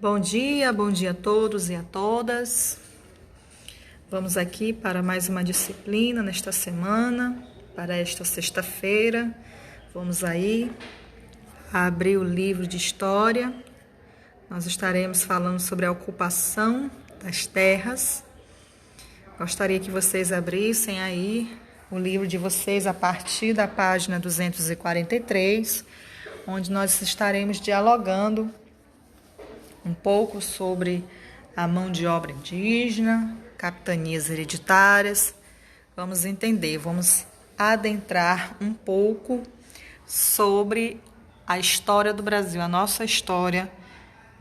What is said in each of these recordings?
Bom dia a todos e a todas. Vamos aqui para mais uma disciplina nesta semana, para esta sexta-feira. Vamos aí abrir o livro de História. Nós estaremos falando sobre a ocupação das terras. Gostaria que vocês abrissem aí o livro de vocês a partir da página 243, onde nós estaremos dialogando um pouco sobre a mão de obra indígena, capitanias hereditárias. Vamos entender, vamos adentrar um pouco sobre a história do Brasil, a nossa história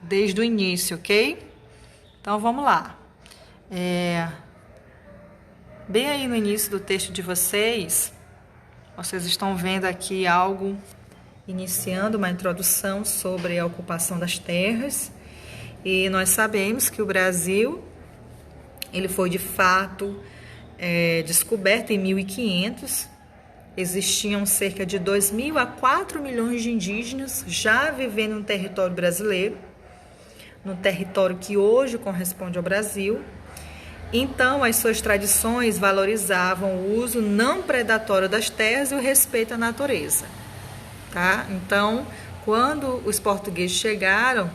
desde o início, ok? Então vamos lá. Bem aí no início do texto de vocês estão vendo aqui algo iniciando uma introdução sobre a ocupação das terras. E nós sabemos que o Brasil, ele foi de fato descoberto em 1500. Existiam cerca de 2.000 a 4 milhões de indígenas já vivendo no território brasileiro, no território que hoje corresponde ao Brasil. Então, as suas tradições valorizavam o uso não predatório das terras e o respeito à natureza. Tá? Então, quando os portugueses chegaram,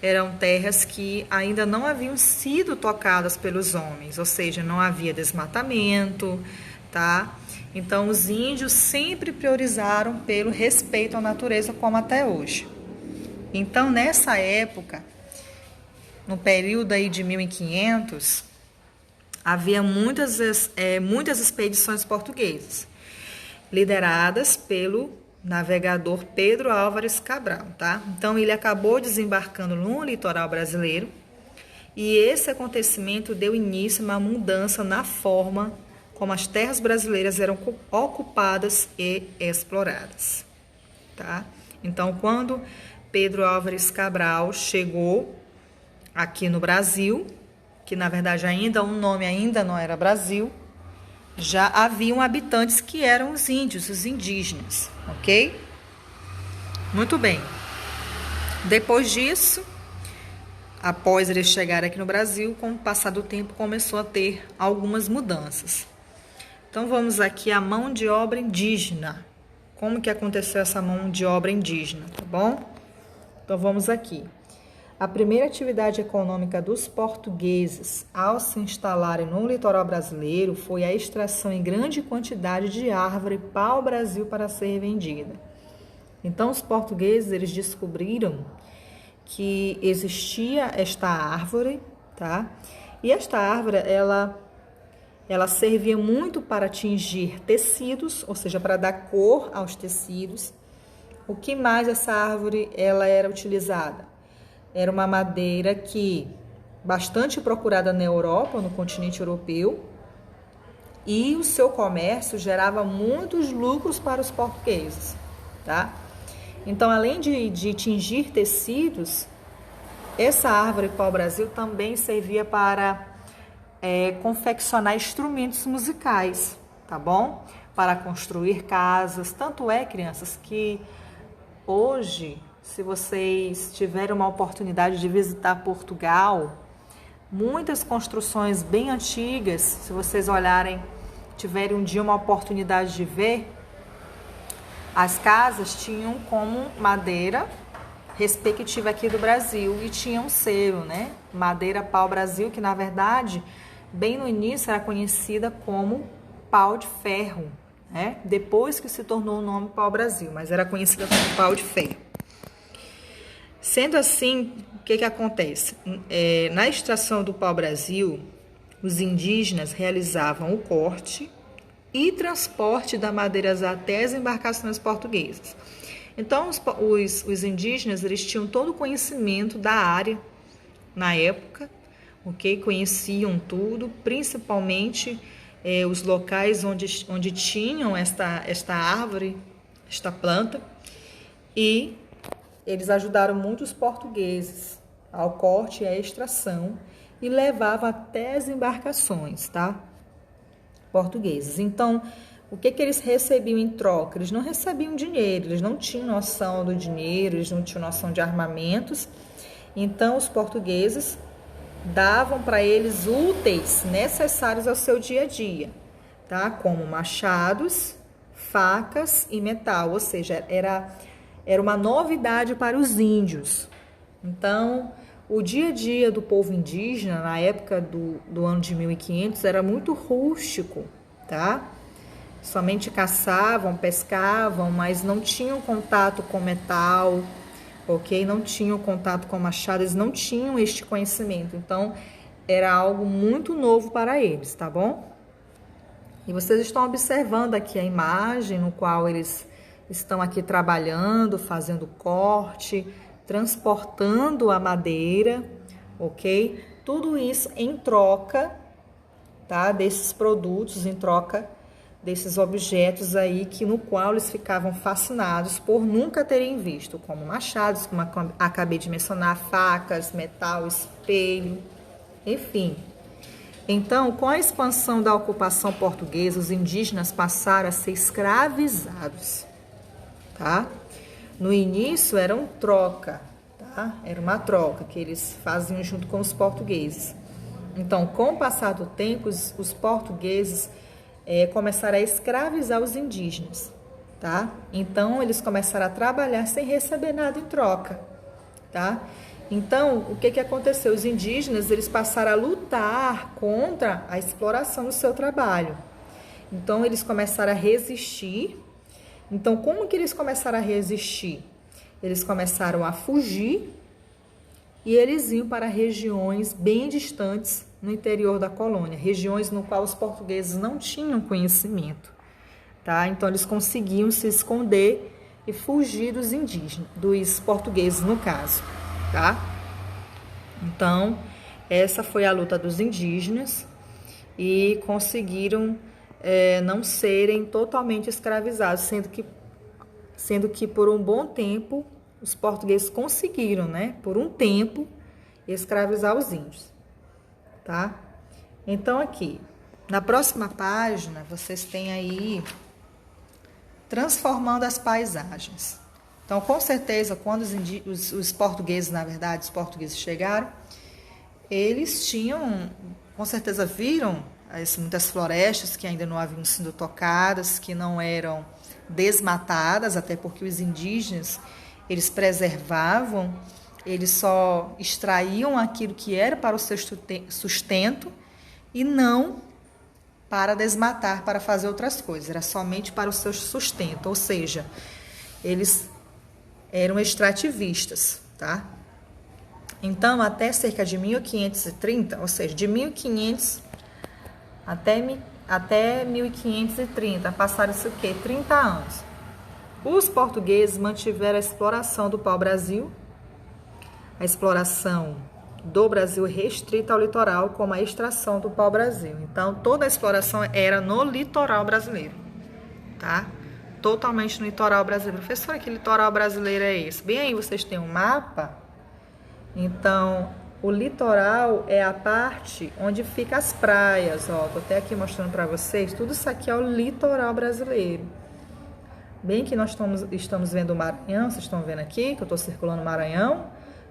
eram terras que ainda não haviam sido tocadas pelos homens, ou seja, não havia desmatamento, tá? Então, os índios sempre priorizaram pelo respeito à natureza, como até hoje. Então, nessa época, no período aí de 1500, havia muitas expedições portuguesas, lideradas pelo navegador Pedro Álvares Cabral, tá? Então, ele acabou desembarcando no litoral brasileiro e esse acontecimento deu início a uma mudança na forma como as terras brasileiras eram ocupadas e exploradas, tá? Então, quando Pedro Álvares Cabral chegou aqui no Brasil, que na verdade o nome ainda não era Brasil, já haviam habitantes que eram os índios, os indígenas, ok? Muito bem. Depois disso, após eles chegarem aqui no Brasil, com o passar do tempo, começou a ter algumas mudanças. Então, vamos aqui à mão de obra indígena. Como que aconteceu essa mão de obra indígena, tá bom? Então, vamos aqui. A primeira atividade econômica dos portugueses ao se instalarem no litoral brasileiro foi a extração em grande quantidade de árvore pau-brasil para ser vendida. Então, os portugueses eles descobriram que existia esta árvore, tá? E esta árvore, ela servia muito para tingir tecidos, ou seja, para dar cor aos tecidos. O que mais essa árvore ela era utilizada? Era uma madeira que bastante procurada na Europa, no continente europeu, e o seu comércio gerava muitos lucros para os portugueses, tá? Então, além de tingir tecidos, essa árvore pau-brasil também servia para confeccionar instrumentos musicais, tá bom? Para construir casas. Tanto é, crianças, que hoje, se vocês tiverem uma oportunidade de visitar Portugal, muitas construções bem antigas, se vocês olharem, tiverem um dia uma oportunidade de ver, as casas tinham como madeira respectiva aqui do Brasil e tinham um selo, né? Madeira pau-brasil, que na verdade, bem no início era conhecida como pau de ferro, né? Depois que se tornou o nome pau-brasil, mas era conhecida como pau de ferro. Sendo assim, o que acontece? Na extração do pau-brasil, os indígenas realizavam o corte e transporte da madeira até as embarcações portuguesas. Então, os indígenas eles tinham todo o conhecimento da área na época, ok? Conheciam tudo, principalmente os locais onde tinham esta árvore, esta planta, e eles ajudaram muito os portugueses ao corte e à extração e levavam até as embarcações, tá? Portugueses. Então, o que eles recebiam em troca? Eles não recebiam dinheiro, eles não tinham noção do dinheiro, eles não tinham noção de armamentos Então, os portugueses davam para eles úteis necessários ao seu dia a dia, tá? Como machados, facas e metal, ou seja, era uma novidade para os índios. Então, o dia a dia do povo indígena, na época do ano de 1500, era muito rústico, tá? Somente caçavam, pescavam, mas não tinham contato com metal, ok? Não tinham contato com machado, eles não tinham este conhecimento. Então, era algo muito novo para eles, tá bom? E vocês estão observando aqui a imagem no qual eles estão aqui trabalhando, fazendo corte, transportando a madeira, ok? Tudo isso em troca, tá? Desses produtos, em troca desses objetos aí no qual eles ficavam fascinados por nunca terem visto, como machados, como acabei de mencionar, facas, metal, espelho, enfim. Então, com a expansão da ocupação portuguesa, os indígenas passaram a ser escravizados, tá? No início era uma troca, tá? Era uma troca que eles faziam junto com os portugueses. Então, com o passar do tempo, os portugueses começaram a escravizar os indígenas, tá? Então, eles começaram a trabalhar sem receber nada em troca, tá? Então, o que aconteceu? Os indígenas, eles passaram a lutar contra a exploração do seu trabalho. Então, eles começaram a resistir. Então, como que eles começaram a resistir? Eles começaram a fugir e eles iam para regiões bem distantes no interior da colônia, regiões no qual os portugueses não tinham conhecimento, tá? Então, eles conseguiam se esconder e fugir dos indígenas, dos portugueses no caso, tá? Então, essa foi a luta dos indígenas e conseguiram não serem totalmente escravizados, sendo que por um bom tempo os portugueses conseguiram, né, por um tempo, escravizar os índios, tá? Então aqui, na próxima página, vocês têm aí transformando as paisagens. Então, com certeza, quando os portugueses, na verdade, os portugueses chegaram, eles tinham, com certeza, viram muitas florestas que ainda não haviam sido tocadas, que não eram desmatadas, até porque os indígenas, eles preservavam, eles só extraíam aquilo que era para o seu sustento e não para desmatar, para fazer outras coisas, era somente para o seu sustento, ou seja, eles eram extrativistas, tá? Então, até cerca de 1530, ou seja, de 1500 até 1530, passaram-se o quê? 30 anos. Os portugueses mantiveram a exploração do pau-brasil, a exploração do Brasil restrita ao litoral, como a extração do pau-brasil. Então, toda a exploração era no litoral brasileiro, tá? Totalmente no litoral brasileiro. Professora, que litoral brasileiro é esse? Bem aí, vocês têm um mapa. Então, o litoral é a parte onde ficam as praias, ó. Tô até aqui mostrando para vocês. Tudo isso aqui é o litoral brasileiro. Bem que nós estamos vendo o Maranhão, vocês estão vendo aqui que eu estou circulando o Maranhão?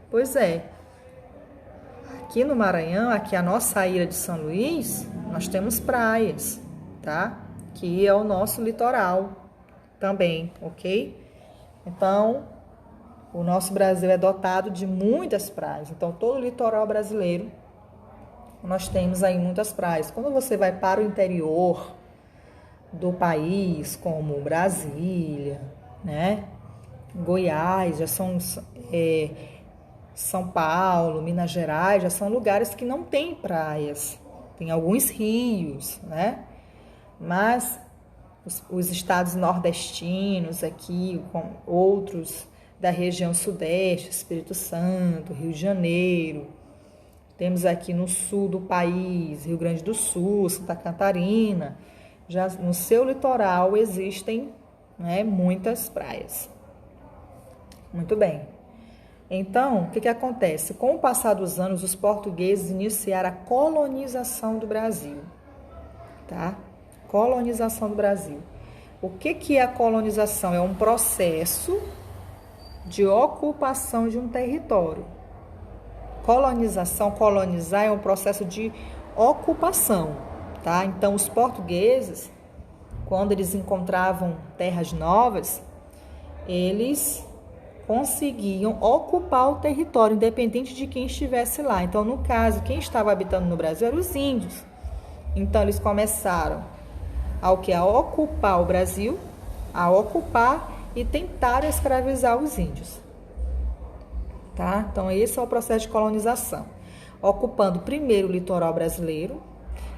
Pois é. Aqui no Maranhão, aqui a nossa ilha de São Luís, nós temos praias, tá? Que é o nosso litoral também, ok? Então, o nosso Brasil é dotado de muitas praias. Então, todo o litoral brasileiro, nós temos aí muitas praias. Quando você vai para o interior do país, como Brasília, né? Goiás, já são São Paulo, Minas Gerais, já são lugares que não tem praias. Tem alguns rios, né? Mas os estados nordestinos aqui, com outros da região sudeste, Espírito Santo, Rio de Janeiro. Temos aqui no sul do país, Rio Grande do Sul, Santa Catarina. Já no seu litoral existem, né, muitas praias. Muito bem. Então, o que acontece? Com o passar dos anos, os portugueses iniciaram a colonização do Brasil, tá? Colonização do Brasil. O que é a colonização? É um processo de ocupação de um território, colonização, colonizar é um processo de ocupação, tá? Então, os portugueses, quando eles encontravam terras novas, eles conseguiam ocupar o território, independente de quem estivesse lá. Então, no caso, quem estava habitando no Brasil eram os índios. Então, eles começaram a ocupar o Brasil, a ocupar e tentaram escravizar os índios. Tá? Então, esse é o processo de colonização. Ocupando primeiro o litoral brasileiro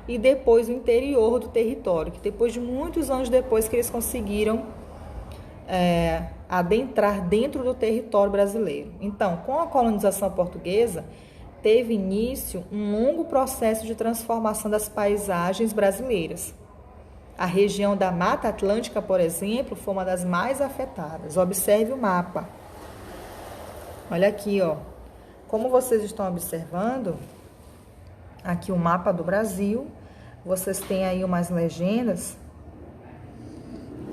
e depois o interior do território, que depois de muitos anos depois que eles conseguiram adentrar dentro do território brasileiro. Então, com a colonização portuguesa, teve início um longo processo de transformação das paisagens brasileiras. A região da Mata Atlântica, por exemplo, foi uma das mais afetadas. Observe o mapa. Olha aqui, ó. Como vocês estão observando, aqui o mapa do Brasil, vocês têm aí umas legendas.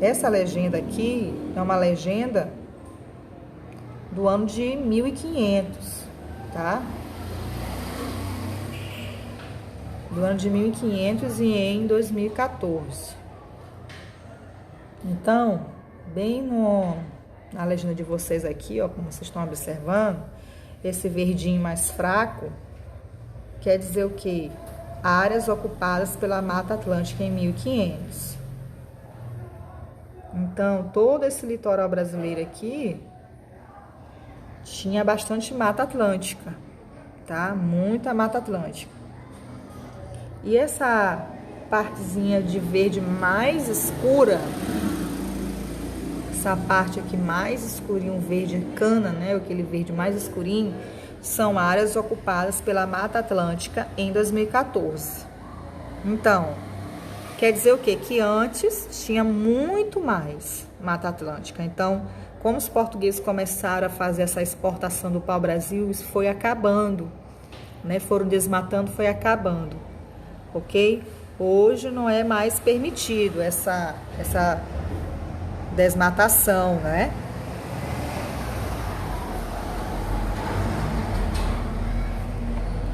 Essa legenda aqui é uma legenda do ano de 1500, tá? Do ano de 1500 e em 2014. Então, bem na legenda de vocês aqui, ó, como vocês estão observando, esse verdinho mais fraco quer dizer o quê? Áreas ocupadas pela Mata Atlântica em 1500. Então, todo esse litoral brasileiro aqui tinha bastante Mata Atlântica, tá? Muita Mata Atlântica. E essa partezinha de verde mais escura, essa parte aqui mais escurinho, verde cana, né? Aquele verde mais escurinho, são áreas ocupadas pela Mata Atlântica em 2014. Então, quer dizer o quê? Que antes tinha muito mais Mata Atlântica. Então, como os portugueses começaram a fazer essa exportação do pau-brasil, isso foi acabando, né? Foram desmatando, foi acabando, ok? Hoje não é mais permitido essa desmatação, né?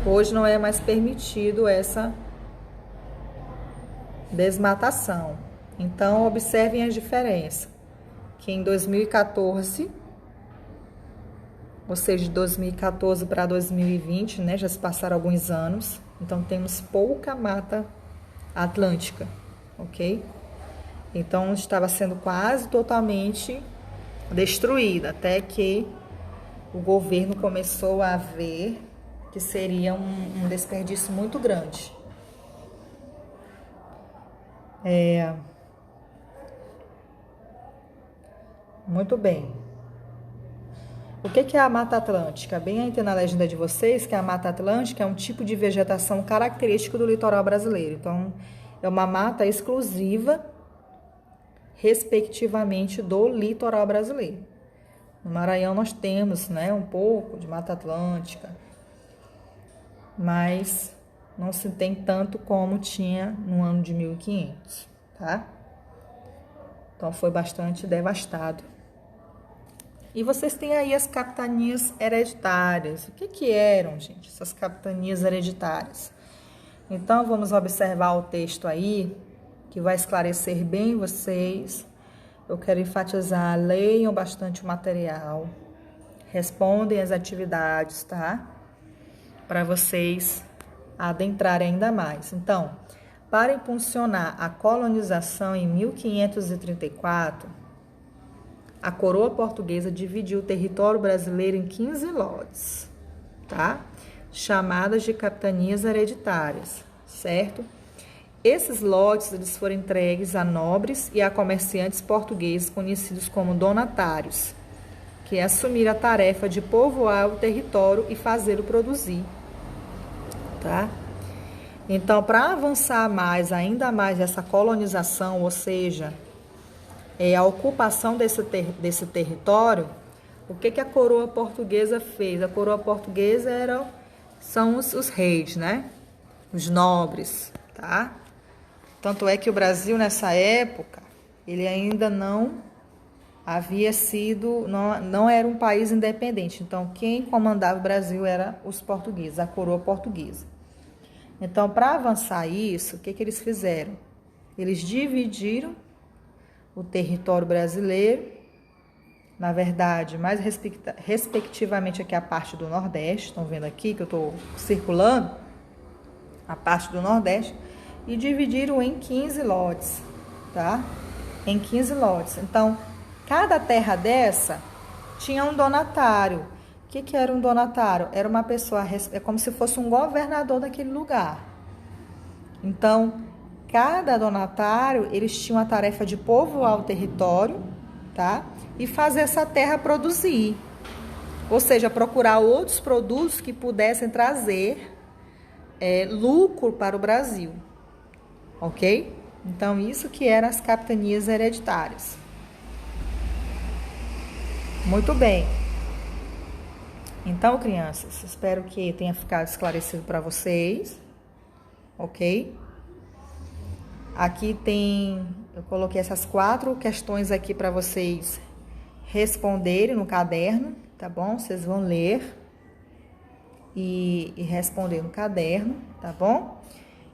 Hoje não é mais permitido essa desmatação. Então, observem a diferença. Que em 2014, ou seja, de 2014 para 2020, né, já se passaram alguns anos, então temos pouca Mata Atlântica, ok? Então, estava sendo quase totalmente destruída, até que o governo começou a ver que seria um desperdício muito grande. Muito bem. O que é a Mata Atlântica? Bem aí na legenda de vocês que a Mata Atlântica é um tipo de vegetação característico do litoral brasileiro. Então, é uma mata exclusiva, respectivamente, do litoral brasileiro. No Maranhão nós temos, né, um pouco de Mata Atlântica, mas não se tem tanto como tinha no ano de 1500, tá? Então, foi bastante devastado. E vocês têm aí as capitanias hereditárias. O que eram, gente, essas capitanias hereditárias? Então, vamos observar o texto aí, que vai esclarecer bem vocês. Eu quero enfatizar, leiam bastante o material, respondem as atividades, tá? Para vocês adentrarem ainda mais. Então, para impulsionar a colonização em 1534, a coroa portuguesa dividiu o território brasileiro em 15 lotes, tá? Chamadas de capitanias hereditárias, certo? Esses lotes eles foram entregues a nobres e a comerciantes portugueses conhecidos como donatários, que assumiram a tarefa de povoar o território e fazê-lo produzir, tá? Então, para avançar ainda mais essa colonização, ou seja, a ocupação desse território, o que a coroa portuguesa fez? A coroa portuguesa são os reis, né? Os nobres, tá? Tanto é que o Brasil, nessa época, ele ainda não havia sido, não era um país independente. Então, quem comandava o Brasil era os portugueses, a coroa portuguesa. Então, para avançar isso, o que eles fizeram? Eles dividiram o território brasileiro, na verdade, mais respectivamente aqui a parte do Nordeste, estão vendo aqui que eu estou circulando, a parte do Nordeste, e dividiram em 15 lotes, tá? Em 15 lotes. Então, cada terra dessa tinha um donatário. O que era um donatário? Era uma pessoa, é como se fosse um governador daquele lugar. Então, cada donatário, eles tinham a tarefa de povoar o território, tá? E fazer essa terra produzir. Ou seja, procurar outros produtos que pudessem trazer lucro para o Brasil. Ok? Então, isso que eram as capitanias hereditárias. Muito bem. Então, crianças, espero que tenha ficado esclarecido para vocês. Ok? Aqui eu coloquei essas 4 questões aqui para vocês responderem no caderno, tá bom? Vocês vão ler e responder no caderno, tá bom?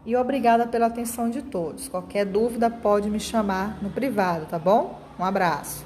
E obrigada pela atenção de todos. Qualquer dúvida pode me chamar no privado, tá bom? Um abraço.